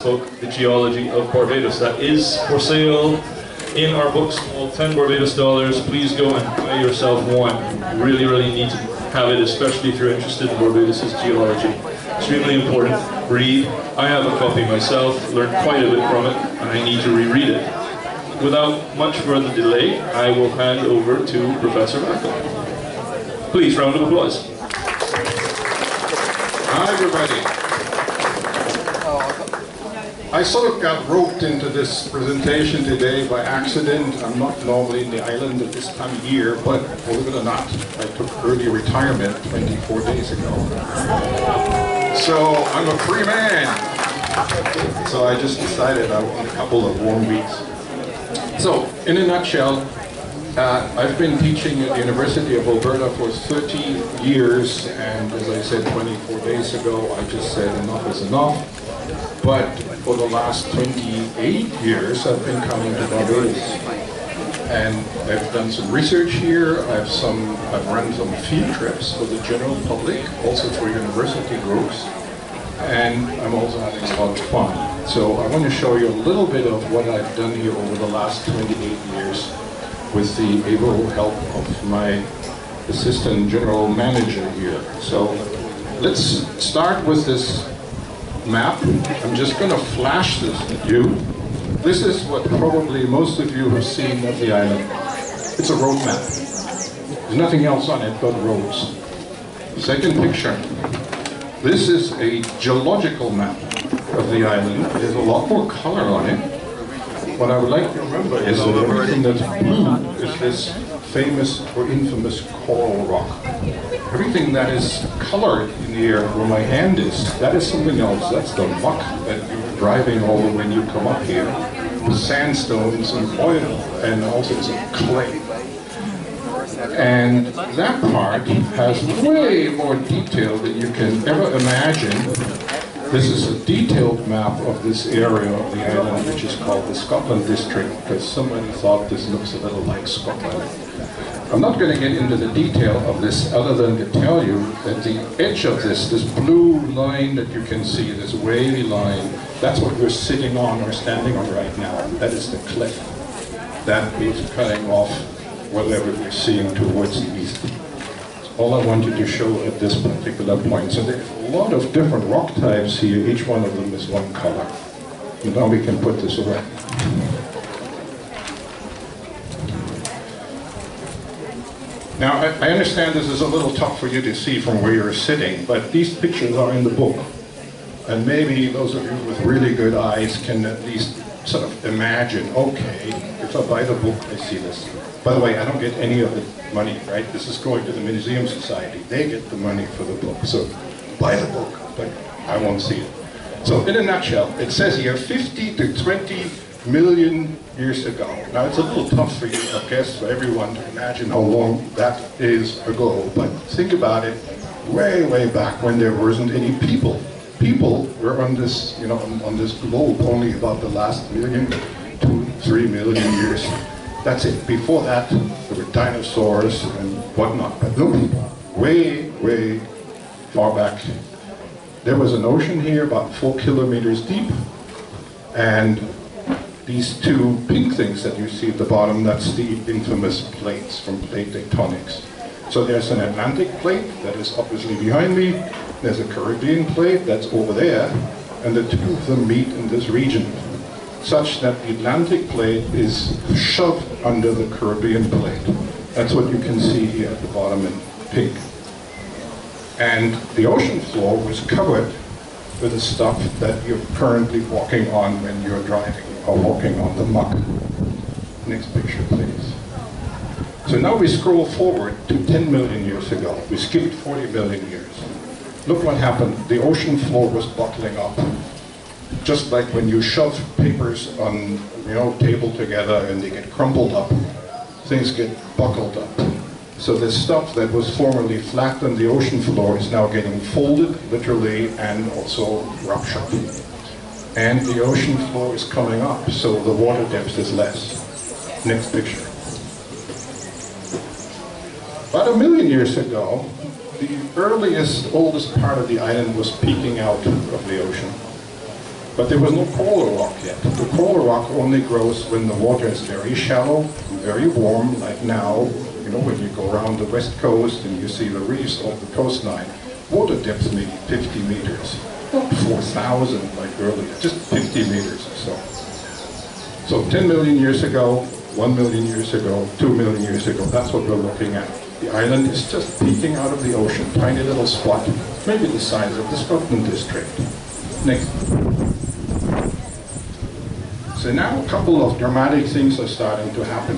book, The Geology of Barbados. That is for sale in our bookstall, 10 Barbados dollars. Please go and buy yourself one. You really, really need to have it, especially if you're interested in Barbados' geology. Extremely important read. I have a copy myself, learned quite a bit from it, and I need to reread it. Without much further delay, I will hand over to Professor Machel. Please, round of applause. Hi, everybody. I sort of got roped into this presentation today by accident. I'm not normally in the island at this time of year, but believe it or not, I took early retirement 24 days ago. So I'm a free man. So I just decided I want a couple of warm weeks. So, in a nutshell, I've been teaching at the University of Alberta for 30 years, and as I said 24 days ago, I just said enough is enough. But for the last 28 years, I've been coming to Barbados. And I've done some research here, I've run some field trips for the general public, also for university groups, and I'm also having a lot of fun. So I want to show you a little bit of what I've done here over the last 28 years with the able help of my assistant general manager here. So let's start with this map. I'm just going to flash this at you. This is what probably most of you have seen of the island. It's a road map. There's nothing else on it but roads. Second picture. This is a geological map of the island. There's a lot more color on it. What I would like to remember is that everything that's blue is this famous or infamous coral rock. Everything that is colored in the air where my hand is, that is something else. That's the muck that you're driving over when you come up here. The sandstones and oil and all sorts of clay. And that part has way more detail than you can ever imagine. This is a detailed map of this area of the island, which is called the Scotland District, because somebody thought this looks a little like Scotland. I'm not going to get into the detail of this other than to tell you that the edge of this blue line that you can see, this wavy line, that's what we're sitting on or standing on right now. That is the cliff that is cutting off whatever we're seeing towards the east. That's all I wanted to show at this particular point. So there's a lot of different rock types here. Each one of them is one color. And now we can put this away. Now, I understand this is a little tough for you to see from where you're sitting, but these pictures are in the book. And maybe those of you with really good eyes can at least sort of imagine, okay, if I buy the book, I see this. By the way, I don't get any of the money, right? This is going to the Museum Society. They get the money for the book, so buy the book, but I won't see it. So in a nutshell, it says here 50 to 20 million years ago. Now it's a little tough for you, I guess, for everyone to imagine how long that is ago, but think about it, way, way back when there wasn't any people. People were on this, you know, on this globe only about the last 2 to 3 million years. That's it. Before that, there were dinosaurs and whatnot, but no people. Way, way far back. There was an ocean here about 4 kilometers deep, and these two pink things that you see at the bottom, that's the infamous plates from plate tectonics. So there's an Atlantic plate that is obviously behind me, there's a Caribbean plate that's over there, and the two of them meet in this region, such that the Atlantic plate is shoved under the Caribbean plate. That's what you can see here at the bottom in pink. And the ocean floor was covered with the stuff that you're currently walking on when you're driving or walking on the muck. Next picture, please. So now we scroll forward to 10 million years ago. We skipped 40 million years. Look what happened. The ocean floor was buckling up. Just like when you shove papers on, you know, table together and they get crumpled up, things get buckled up. So this stuff that was formerly flat on the ocean floor is now getting folded, literally, and also ruptured. And the ocean floor is coming up, so the water depth is less. Next picture. About 1 million years ago, the earliest, oldest part of the island was peeking out of the ocean. But there was no coral rock yet. The coral rock only grows when the water is very shallow, very warm, like now. You know, when you go around the west coast and you see the reefs off the coastline, water depth maybe 50 meters. Not 4,000 like earlier, just 50 meters or so. So 10 million years ago, 1 million years ago, 2 million years ago, that's what we're looking at. The island is just peeking out of the ocean, tiny little spot, maybe the size of the Scotland district. Next. So now a couple of dramatic things are starting to happen.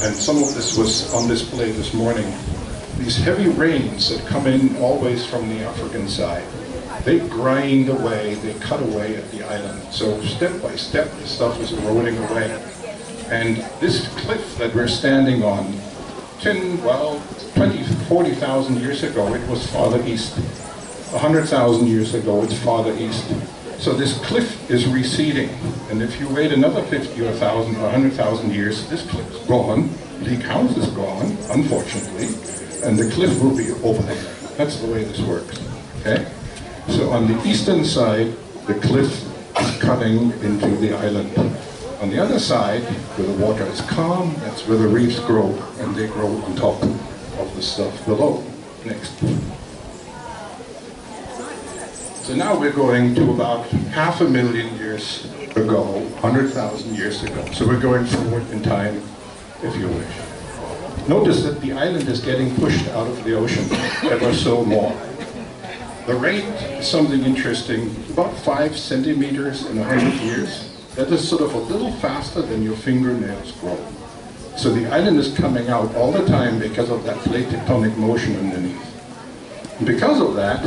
And some of this was on display this morning. These heavy rains that come in always from the African side, they grind away, they cut away at the island. So step by step, the stuff is eroding away. And this cliff that we're standing on, 20, 40,000 years ago, it was farther east. 100,000 years ago, it's farther east. So this cliff is receding. And if you wait another 50 or 1,000 or 100,000 years, this cliff is gone. Leak House is gone, unfortunately. And the cliff will be over there. That's the way this works, okay? So on the eastern side, the cliff is cutting into the island. On the other side, where the water is calm, that's where the reefs grow, and they grow on top of the stuff below. Next. So now we're going to about 500,000 years ago, 100,000 years ago. So we're going forward in time, if you wish. Notice that the island is getting pushed out of the ocean ever so more. The rate is something interesting, about 5 centimeters in 100 years. That is sort of a little faster than your fingernails grow. So the island is coming out all the time because of that plate tectonic motion underneath. And because of that,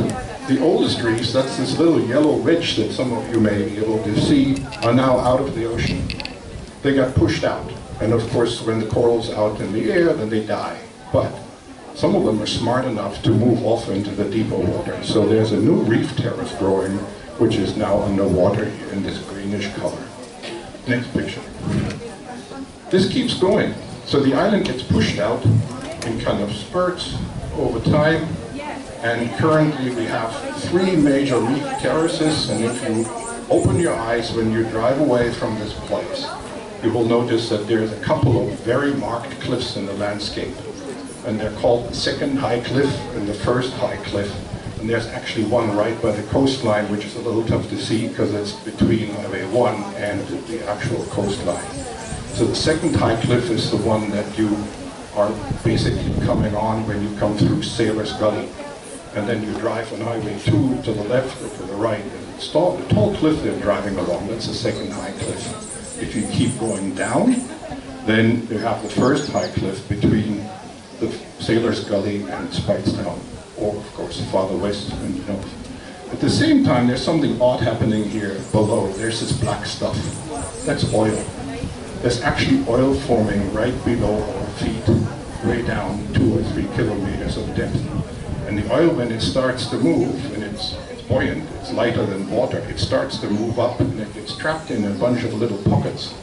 the oldest reefs, that's this little yellow ridge that some of you may be able to see, are now out of the ocean. They got pushed out. And of course, when the coral's out in the air, then they die. But some of them are smart enough to move off into the deeper water. So there's a new reef terrace growing, which is now underwater in this greenish color. Next picture. This keeps going. So the island gets pushed out in kind of spurts over time. And currently we have 3 major reef terraces. And if you open your eyes when you drive away from this place, you will notice that there's a couple of very marked cliffs in the landscape. And they're called the second high cliff and the first high cliff. And there's actually one right by the coastline, which is a little tough to see because it's between Highway 1 and the actual coastline. So the second high cliff is the one that you are basically coming on when you come through Sailor's Gully. And then you drive on Highway 2 to the left or to the right. And it's the tall cliff they're driving along, that's the second high cliff. If you keep going down, then you have the first high cliff between the Sailor's Gully and Spitestown, or of course farther west and north. At the same time, there's something odd happening here below. There's this black stuff. That's oil. There's actually oil forming right below our feet, way down 2 or 3 kilometers of depth. And the oil, when it starts to move, and it's buoyant, it's lighter than water, it starts to move up and it gets trapped in a bunch of little pockets.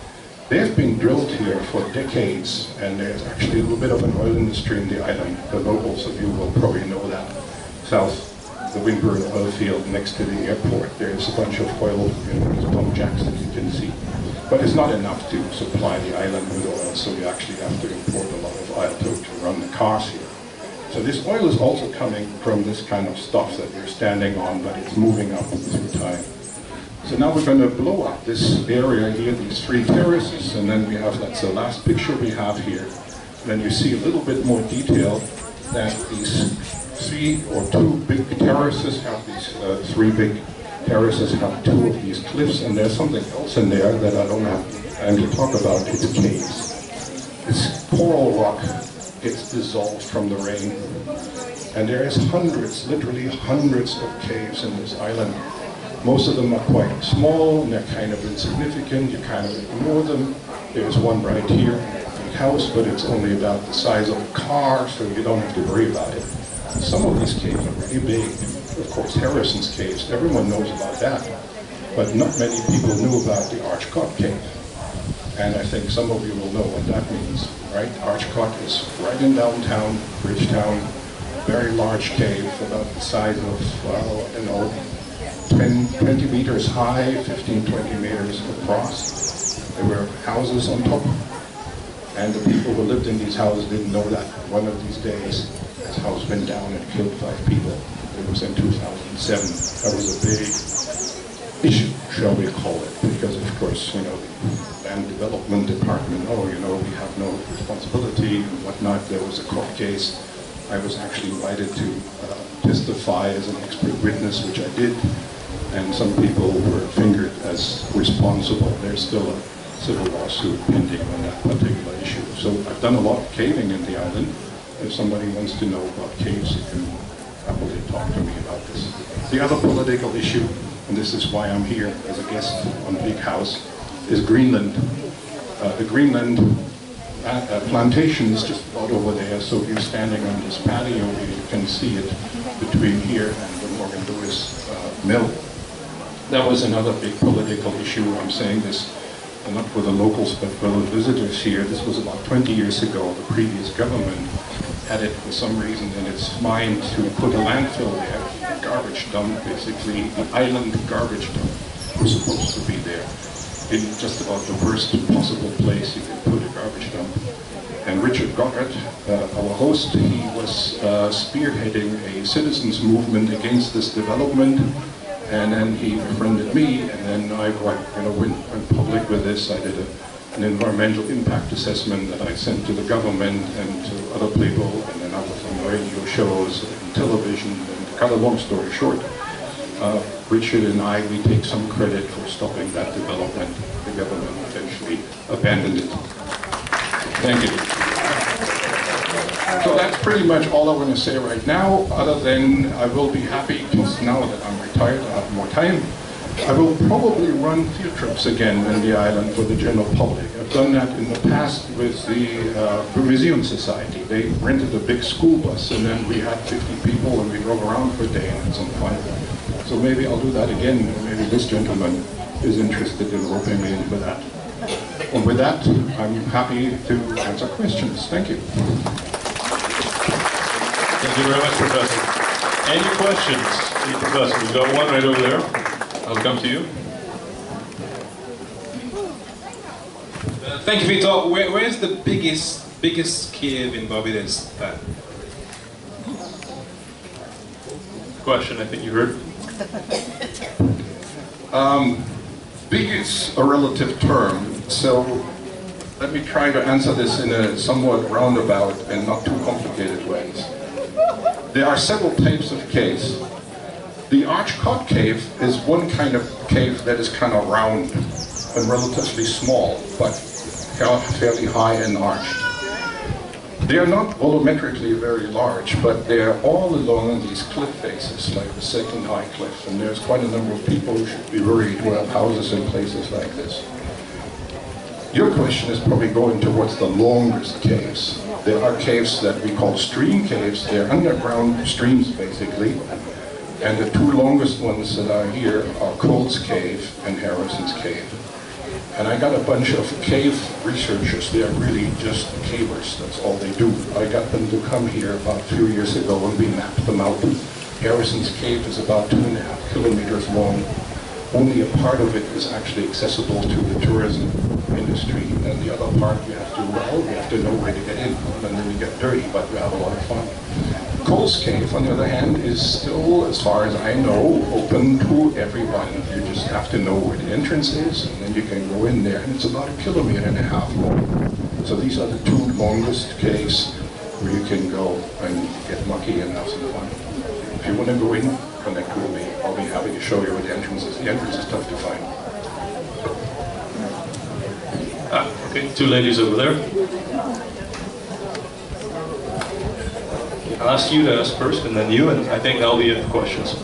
They've been drilled here for decades, and there's actually a little bit of an oil industry in the island. The locals of you will probably know that. South, the Windburn oil field next to the airport, there's a bunch of oil, there's pump jacks that you can see. But it's not enough to supply the island with oil, so you actually have to import a lot of oil to run the cars here. So this oil is also coming from this kind of stuff that we're standing on, but it's moving up through time. So now we're going to blow up this area here, these 3 terraces, and then we have, that's the last picture we have here. Then you see a little bit more detail that these 3 or 2 big terraces have these 3 big terraces have 2 of these cliffs, and there's something else in there that I don't have time to talk about. It's caves. This coral rock gets dissolved from the rain, and there is hundreds, literally hundreds of caves in this island. Most of them are quite small, and they're kind of insignificant. You kind of ignore them. There's one right here, a big house, but it's only about the size of a car, so you don't have to worry about it. Some of these caves are really big. Of course, Harrison's caves, everyone knows about that. But not many people knew about the Archcott cave. And I think some of you will know what that means, right? Archcott is right in downtown, Bridgetown, very large cave, about the size of, well, I don't know, 20 meters high, 15, 20 meters across. There were houses on top. And the people who lived in these houses didn't know that one of these days this house went down and killed 5 people. It was in 2007. That was a big issue, shall we call it, because of course, you know, the land development department, oh, you know, we have no responsibility and whatnot. There was a court case. I was actually invited to testify as an expert witness, which I did, and some people were fingered as responsible. There's still a civil lawsuit pending on that particular issue. So I've done a lot of caving in the island. If somebody wants to know about caves, you can happily talk to me about this. The other political issue, and this is why I'm here as a guest on Big House, is Greenland. The Greenland plantation is just about over there, so if you're standing on this patio, you can see it between here and the Morgan Lewis mill. That was another big political issue. I'm saying this not for the locals, but for the visitors here. This was about 20 years ago. The previous government had it for some reason in its mind to put a landfill there, a garbage dump, basically. The island garbage dump was supposed to be there, in just about the worst possible place you could put a garbage dump. And Richard Goddard, our host, he was spearheading a citizens movement against this development. And then he befriended me, and then I went public with this. I did an environmental impact assessment that I sent to the government and to other people, and then I was on radio shows and television. And to cut a long story short, Richard and I, we take some credit for stopping that development. The government eventually abandoned it. Thank you. So that's pretty much all I want to say right now, other than I will be happy, because now that I'm retired, I have more time. I will probably run field trips again in the island for the general public. I've done that in the past with the Museum Society. They rented a big school bus, and then we had 50 people, and we drove around for a day and had some fun. So maybe I'll do that again. Maybe this gentleman is interested in roping me in for that. And with that, I'm happy to answer questions. Thank you. Thank you very much, Professor. Any questions for the Professor? We've got one right over there. I'll come to you. Thank you for your talk. Where's the biggest cave in Barbados? Question, I think you heard. Big is a relative term, so let me try to answer this in a somewhat roundabout and not too complicated ways. There are several types of caves. The arch-cut cave is one kind of cave that is kind of round and relatively small, but fairly high and arched. They are not volumetrically very large, but they are all along these cliff faces, like the second high cliff, and there's quite a number of people who should be worried who have houses in places like this. Your question is probably going towards the longest caves. There are caves that we call stream caves. They're underground streams, basically. And the two longest ones that are here are Cole's Cave and Harrison's Cave. And I got a bunch of cave researchers. They are really just cavers. That's all they do. I got them to come here about a few years ago, and we mapped them out. Harrison's Cave is about 2.5 kilometers long. Only a part of it is actually accessible to the tourism industry, and the other part we have to know where to get in, and then we get dirty, but we have a lot of fun. Cole's Cave, on the other hand, is still, as far as I know, open to everyone. You just have to know where the entrance is, and then you can go in there, and it's about 1.5 kilometers long. So these are the two longest caves where you can go and get mucky and have some fun. If you want to go in, connect with me. I'll be happy to show you where the entrance is. The entrance is tough to find. Okay, two ladies over there. I'll ask you to ask first, and then you, and I think that'll be it for questions.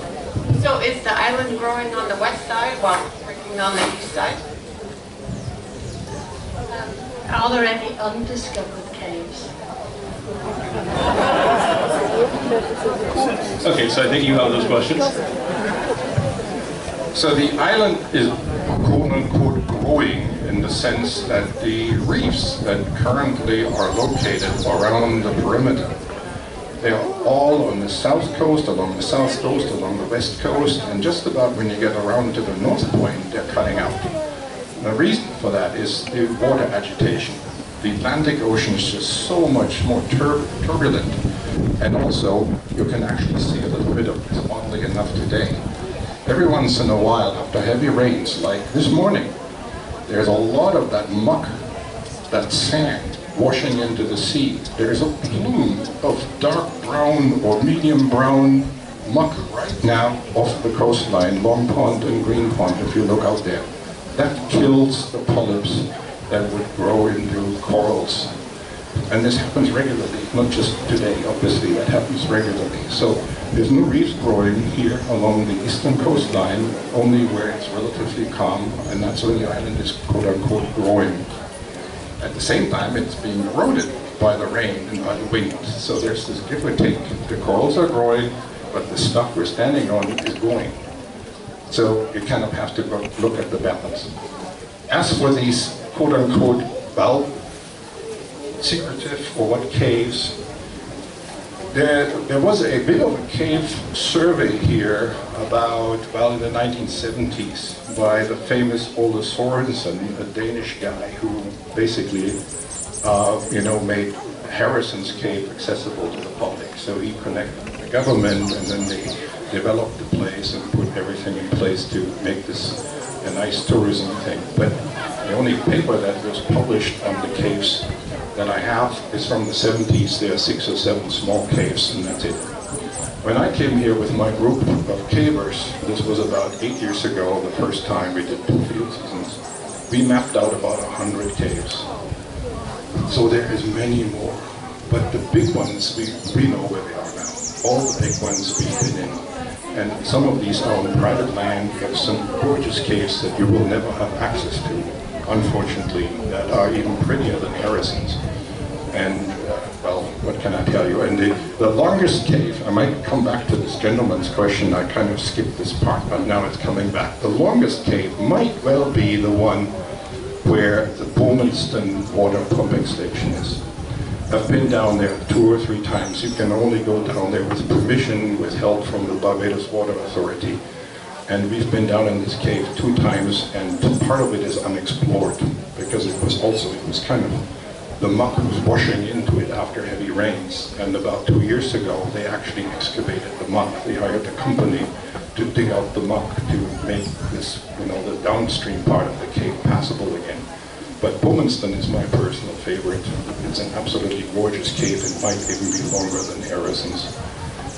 So is the island growing on the west side while working on the east side? Are there any undiscovered caves? Okay, so I think you have those questions. So the island is quote-unquote growing in the sense that the reefs that currently are located around the perimeter, They're all on the south coast, along the south coast, along the west coast, and just about when you get around to the north point, they're cutting out. The reason for that is the water agitation. The Atlantic Ocean is just so much more turbulent, and also you can actually see a little bit of this, oddly enough, today. Every once in a while, after heavy rains, like this morning, there's a lot of that muck, that sand, washing into the sea. There's a plume of dark brown or medium brown muck right now off the coastline, Long Pond and Green Pond, if you look out there. That kills the polyps that would grow into corals. And this happens regularly, not just today, obviously, that happens regularly. So there's no reefs growing here along the eastern coastline, only where it's relatively calm, and that's where the island is quote-unquote growing. At the same time, it's being eroded by the rain and by the wind. So there's this give or take. The corals are growing, but the stuff we're standing on is going. So you kind of have to look at the balance. As for these quote-unquote, well, secretive or what caves, there was a bit of a cave survey here about, well, in the 1970s by the famous Ole Sorensen, a Danish guy who basically, made Harrison's Cave accessible to the public. So he connected the government, and then they developed the place and put everything in place to make this a nice tourism thing. But the only paper that was published on the caves that I have is from the 70s. There are 6 or 7 small caves, and that's it. When I came here with my group of cavers, this was about 8 years ago, the first time we did 2 field seasons, we mapped out about 100 caves. So there is many more, but the big ones, we know where they are now. All the big ones we've been in. And some of these are on private land. We have some gorgeous caves that you will never have access to, unfortunately, that are even prettier than Harrison's. And, well, what can I tell you? And the longest cave, I might come back to this gentleman's question, I kind of skipped this part, but now it's coming back. The longest cave might well be the one where the Pullmanston water pumping station is. I've been down there 2 or 3 times. You can only go down there with permission, with help from the Barbados Water Authority. And we've been down in this cave 2 times, and part of it is unexplored, because it was kind of, the muck was washing into it after heavy rains. And about 2 years ago, they actually excavated the muck. They hired a company to dig out the muck to make this, the downstream part of the cave passable again. But Pullmanston is my personal favorite. It's an absolutely gorgeous cave. It might even be longer than Harrison's.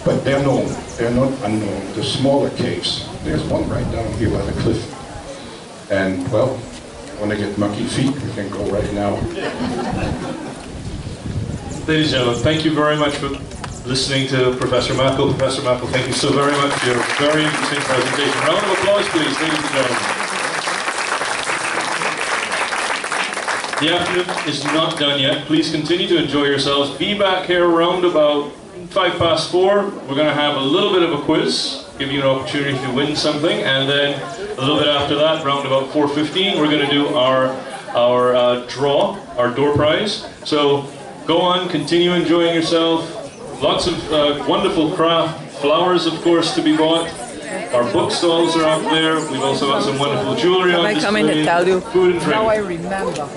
But they're known. They're not unknown. The smaller caves. There's one right down here by the cliff. And, well, want to get mucky feet, we can go right now. Ladies and gentlemen, thank you very much for listening to Professor Machel. Professor Machel, thank you so very much for your very interesting presentation. Round of applause, please, ladies and gentlemen. The afternoon is not done yet. Please continue to enjoy yourselves. Be back here around about 4:05. We're going to have a little bit of a quiz, give you an opportunity to win something, and then a little bit after that, round about 4:15, we're going to do our draw, our door prize. So go on, continue enjoying yourself. Lots of wonderful craft, flowers of course to be bought. Our book stalls are out there. We've also got some wonderful jewelry on display. I come in and tell you? Food and drink. Now I remember.